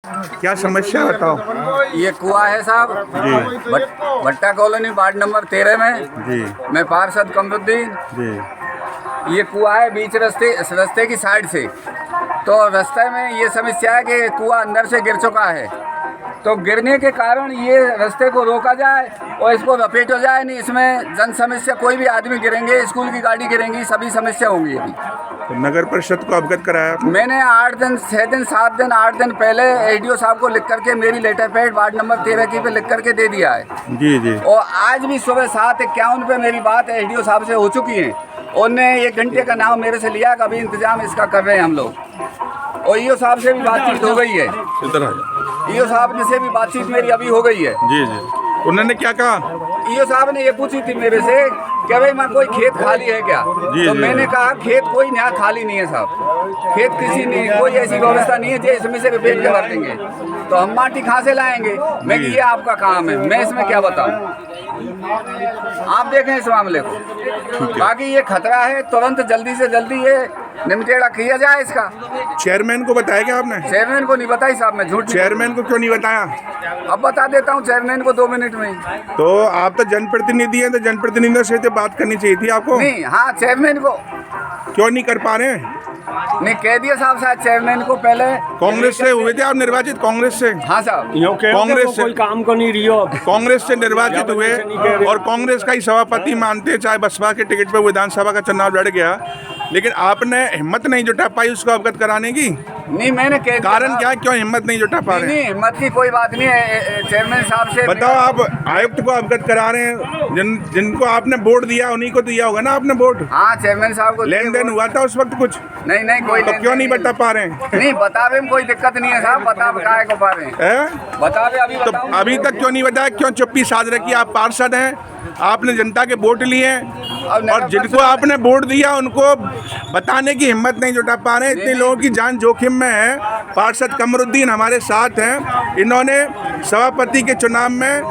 क्या समस्या बताओ। ये कुआं है साहब जी भट्टा कॉलोनी वार्ड नंबर 13 में। जी मैं पार्षद कमरुद्दीन। जी ये कुआं है बीच रास्ते की साइड से। तो रास्ते में ये समस्या है कि कुआं अंदर से गिर चुका है, तो गिरने के कारण ये रास्ते को रोका जाए और इसको लपेटा जाए नहीं। इसमें जन समस्या, कोई भी आदमी गिरेंगे, स्कूल की गाड़ी गिरेंगी, सभी समस्या होंगी। अभी तो नगर परिषद को अवगत कराया आपने? मैंने 8 दिन 6 दिन 7 दिन 8 दिन पहले एडीओ साहब को लिख करके मेरी लेटर पैड वार्ड नंबर 13 की पे लिख करके दे दिया है। जी जी। और आज भी सुबह 7:51 पे मेरी बात एडीओ साहब से हो चुकी है। उन्होंने 1 घंटे का नाम मेरे से लिया कि अभी इंतजाम इसका कर रहे हैं हम लोग। और ईओ साहब से भी बातचीत हो गई है। इधर आ जाओ। ईओ साहब से भी बातचीत मेरी अभी हो गई है। जी जी। उन्होंने क्या कहा? ईओ साहब ने ये पूछी थी मेरे से कि भाई मैं कोई खेत खाली है क्या? जी, तो जी, मैंने कहा खेत कोई यहाँ खाली नहीं है साहब, खेत किसी नहीं, कोई ऐसी व्यवस्था नहीं है जो इसमें से रिपेयर करा देंगे। तो हम माटी कहाँ से लाएंगे? मैं कि ये आपका काम है, मैं इसमें क्या बताऊँ, आप देखें इस मामले को। बाकी ये खतरा है, तुरंत जल्दी से जल्दी ये निमटेड़ा किया जाए इसका। चेयरमैन को बताया क्या आपने? चेयरमैन को नहीं बताई साहब, मैं झूठ नहीं। चेयरमैन को क्यों नहीं बताया? अब बता देता हूँ चेयरमैन को 2 मिनट में। तो आप तो जनप्रतिनिधि हैं, तो जनप्रतिनिधियों से तो बात करनी चाहिए थी आपको। नहीं, हाँ चेयरमैन को क्यों नहीं कर पा रहे हैं? नहीं कह दिया साहब शायद चेयरमैन को पहले। कांग्रेस से हुए थे आप निर्वाचित? कांग्रेस से? हाँ साहब। कांग्रेस से कोई काम को नहीं रही हो। कांग्रेस से निर्वाचित हुए और कांग्रेस का ही सभापति मानते, चाहे बसपा के टिकट पर विधानसभा का चुनाव लड़ गया, लेकिन आपने हिम्मत नहीं जुटा पाई उसको अवगत कराने की। नहीं मैंने कह दिया। कारण क्या है, क्यों हिम्मत नहीं जुटा पा रहे हैं? नहीं, हिम्मत की कोई बात नहीं है। चेयरमैन साहब से बताओ, आप आयुक्त को अवगत करा रहे हैं, जिनको आपने वोट दिया उन्हीं को दिया होगा ना आपने वोट। हाँ चेयरमैन साहब को लेन देन हुआ था उस वक्त कुछ? नहीं नहीं कोई तो क्यों नहीं बता पा रहे हैं? नहीं बतावे में कोई दिक्कत नहीं है साहब, बताए को पा रहे हैं। बतावे अभी तो बताओ। अभी तक क्यों नहीं बताया? क्यों चुप्पी साध रखी? आप पार्षद हैं, आपने जनता के वोट लिए हैं, और जिनको आपने वोट दिया उनको बताने की हिम्मत नहीं जुटा पा रहे हैं। इतने लोगों की जान जोखिम में है। पार्षद कमरुद्दीन हमारे साथ हैं, इन्होंने सभापति के चुनाव में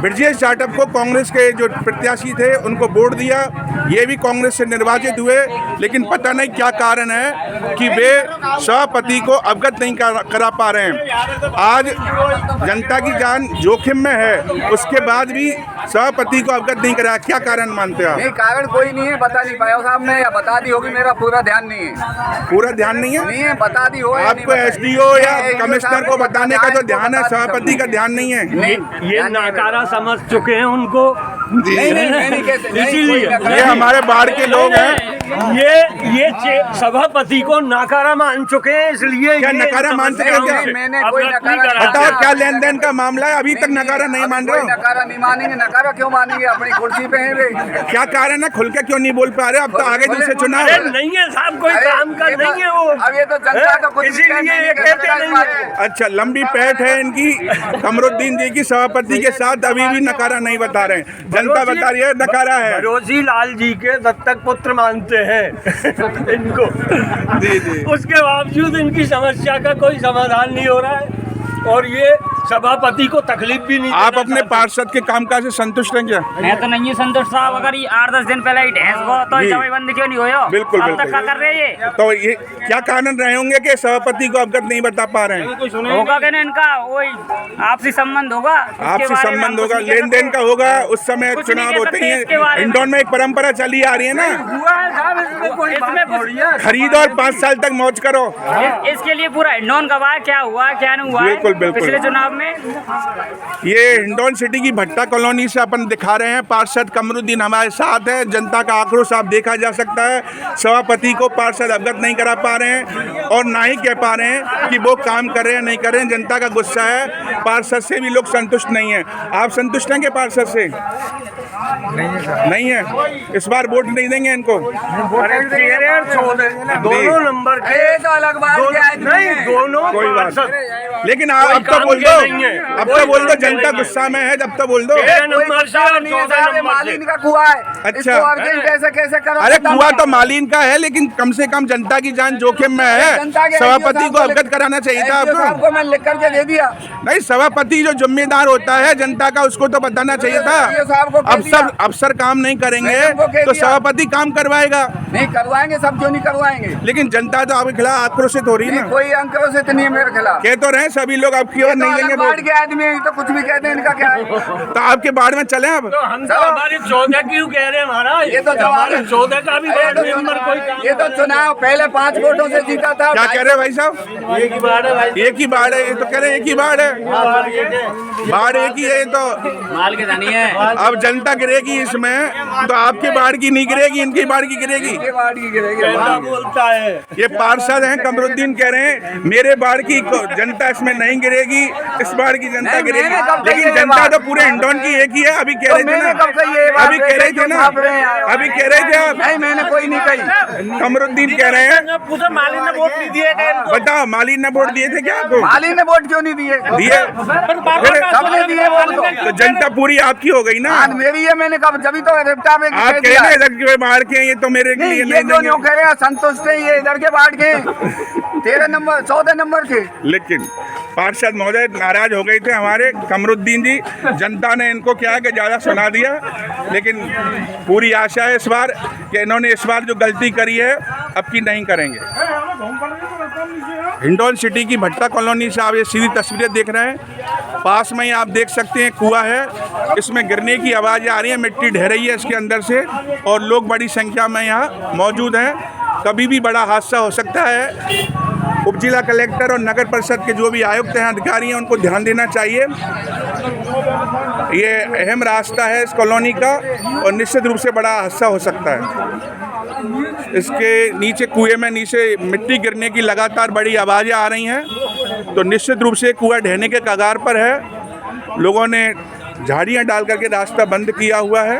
ब्रिजेश जाटव को, कांग्रेस के जो प्रत्याशी थे, उनको वोट दिया। ये भी कांग्रेस से निर्वाचित हुए, लेकिन पता नहीं क्या कारण है कि वे सभापति को अवगत नहीं करा पा रहे हैं। आज जनता की जान जोखिम में है, उसके बाद भी सभापति को अवगत नहीं कराया। क्या कारण मानते हैं आप? नहीं कारण कोई नहीं है, बता नहीं पाया साहब ने, या बता दी होगी, मेरा पूरा ध्यान नहीं है। पूरा ध्यान नहीं है? नहीं है, बता दी हो। आपको एसडीओ या कमिश्नर को बताने का जो ध्यान है, सभापति का ध्यान नहीं है। ये नाकारा समझ चुके हैं उनको। इसीलिए ये हमारे बाहर के लोग हैं, ये सभापति को नाकारा मान चुके हैं, इसलिए क्या नकारा मान चुके हैं? क्या मैंने कोई नकारा बताओ, क्या लेन देन का मामला है? अभी तक नकारा नहीं मान रहे हो? नकारा नहीं मानेंगे। नकारा क्यों मानेंगे? अपनी कुर्सी पे हैं वे। क्या कारण है? खुल के क्यों नहीं बोल पा रहे? अब तो आगे दूसरे चुनाव है। नहीं है साहब, कोई काम का नहीं है वो। अब ये तो जनता का कुछ इसीलिए ये कहते नहीं है। अच्छा, लंबी पैठ है इनकी कमरुद्दीन जी की सभापति के साथ, अभी भी नकारा नहीं बता रहे हैं। जनता बता रही है नकारा है। रोजी लाल जी के दत्तक पुत्र मानते हैं इनको। जी जी। उसके बावजूद इनकी समस्या का कोई समाधान नहीं हो रहा है, और ये सभापति को तकलीफ भी नहीं। आप अपने पार्षद के कामकाज से संतुष्ट हैं क्या? मैं तो नहीं हूँ संतुष्ट साहब। अगर ये 8-10 दिन पहले ही ढेंस को तो जी। बंद क्यों नहीं हुई हो? बिल्कुल, अब बिल्कुल। तक क्या कर रहे हैं ये? तो ये क्या कारण रहे होंगे कि सभापति को अवगत नहीं बता पा रहे हैं? होगा क्या ना इनका वही आपसी संबंध होगा, उसके आपसे बारे में हम संबंध कुछ होगा, नहीं कह लेन देन सकते। का होगा, उस समय कुछ नहीं चुनाव कह होते सकते ही इसके बारे में। इंदौर में एक परंपरा चली आ रही है ना, हुआ है साहब, इसमें कोई बात इसमें कुछ- थोड़ी है। खरीदो और 5 साल तक मौज करो। इसके लिए पूरा हिंडौन गवाह क्या हुआ क्या नहीं हुआ है बिल्कुल, बिल्कुल। पिछले चुनाव में। ये हिंडौन सिटी की भट्टा कॉलोनी से अपन दिखा रहे हैं। पार्षद कमरुद्दीन हमारे साथ है। जनता का आक्रोश आप देखा जा सकता है। सभापति को पार्षद अवगत नहीं करा पा रहे हैं और ना ही कह पा रहे हैं कि वो काम कर रहे हैं नहीं कर रहे हैं। जनता का गुस्सा है, पार्षद से भी लोग संतुष्ट नहीं है। आप संतुष्ट हैं कि पार्षद से? नहीं है। इस बार वोट नहीं देंगे इनको? दोनों नंबर के ये तो अलग बात है। नहीं, दोनों कोई बात पार्षद। लेकिन कोई अब तो काम बोल के दो, नहीं है। अब तो बोल दो, जनता गुस्सा में है, जब तो बोल दो। 13 कोई नंबर से गुस्सा और नहीं है 14 साहब, ये नंबर से। मालिन का कुआं है। अच्छा। इसको अर्जेंट कैसे करो? अरे कुआं तो मालिन का है, लेकिन कम से कम जनता की जान जोखिम में है। जनता के सभापति को अवगत कराना चाहिए था एसडीओ साहब आपको। को मैं लिख करके दे दिया। नहीं, सभापति जो जिम्मेदार होता है जनता का, उसको तो बताना चाहिए था। एसडीओ साहब को कह अब दिया। सब अफसर काम नहीं करेंगे मैंने उनको कह तो दिया। सभापति काम करवाएगा। नहीं करवाएंगे, सब क्यों नहीं करवाएंगे? लेकिन जनता तो आपके खिलाफ आक्रोशित हो रही है नहीं, ना। कोई अंकरों से तो नहीं है मेरे खिलाफ। कह तो रहे हैं सभी लोग आपकी ओर नहीं लेंगे बाढ़ वोट। के आदमी है, तो कुछ भी कहते हैं, इनका क्या है? तो आपके बाढ़ में चले अब। तो हम तो हमारे 14 क्यों कह रहे हैं महाराज? ये तो जवाब हमारे है। 14 का भी ये वार्ड तो मेंबर कोई काम ये तो चुनाव पहले 5 वोटों से जीता था। क्या कह रहे हैं भाई साहब? एक ही बार है भाई। एक ही बाढ़ है, ये तो कह रहे हैं एक ही बाढ़ है। बाढ़ एक ही है ये तो। माल के जानी है। अब जनता गिरेगी इसमें, तो आपके बाढ़ की नहीं गिरेगी, इनकी बाढ़ की गिरेगी। ये बाढ़ की गिरेगी। कैसा बोलता है? ये पार्षद हैं कमरुद्दीन, कह रहे हैं मेरे बाढ़ की जनता इसमें नहीं गिरेगी, इस बाढ़ की जनता नहीं, गिरेगी। मैंने कब कही लेकिन ये जनता बात? तो पूरे हिंडौन की एक ही है। अभी कह रहे थे मैंने कब कही ये ना, बात? अभी कह रहे थे ना, छाप रहे हैं यार। अभी कह रहे थे आप। नहीं, मैंने कोई नहीं कही। कमरुद्दीन कह रहे हैं, पूछो माली ने वोट नहीं दिए थे इनको। बताओ माली ने वोट दिए थे क्या आपको? माली ने वोट क्यों नहीं दिए? दिए। फिर सबने दिए वोट तो जनता पूरी आपकी हो गई ना। आज मेरी है, मैंने कब जब तो रिप्टा में आप कह रहे हैं इधर के बाढ़ के हैं, ये तो मेरे नहीं, लिए ये नहीं जो नहीं देंगे। कह रहे हैं संतुष्ट है, ये इधर के बाढ़ के 13 नंबर 14 नंबर के। लेकिन पार्षद महोदय नाराज हो गए थे हमारे कमरुद्दीन जी। जनता ने इनको क्या है कि ज़्यादा सुना दिया, लेकिन पूरी आशा है इस बार कि इन्होंने इस बार जो गलती करी है अब की नहीं करेंगे। हिंडौन सिटी की भट्टा कॉलोनी से आप ये सीधी तस्वीरें देख रहे हैं। पास में ही आप देख सकते हैं कुआं है, इसमें गिरने की आवाज़ें आ रही है, मिट्टी ढह रही है इसके अंदर से, और लोग बड़ी संख्या में यहाँ मौजूद हैं। कभी भी बड़ा हादसा हो सकता है। उप जिला कलेक्टर और नगर परिषद के जो भी आयुक्त हैं, अधिकारी हैं, उनको ध्यान देना चाहिए। ये अहम रास्ता है इस कॉलोनी का और निश्चित रूप से बड़ा हादसा हो सकता है। इसके नीचे कुएं में नीचे मिट्टी गिरने की लगातार बड़ी आवाज़ें आ रही हैं, तो निश्चित रूप से कुआं ढहने के कगार पर है। लोगों ने झाड़ियाँ डाल करके रास्ता बंद किया हुआ है।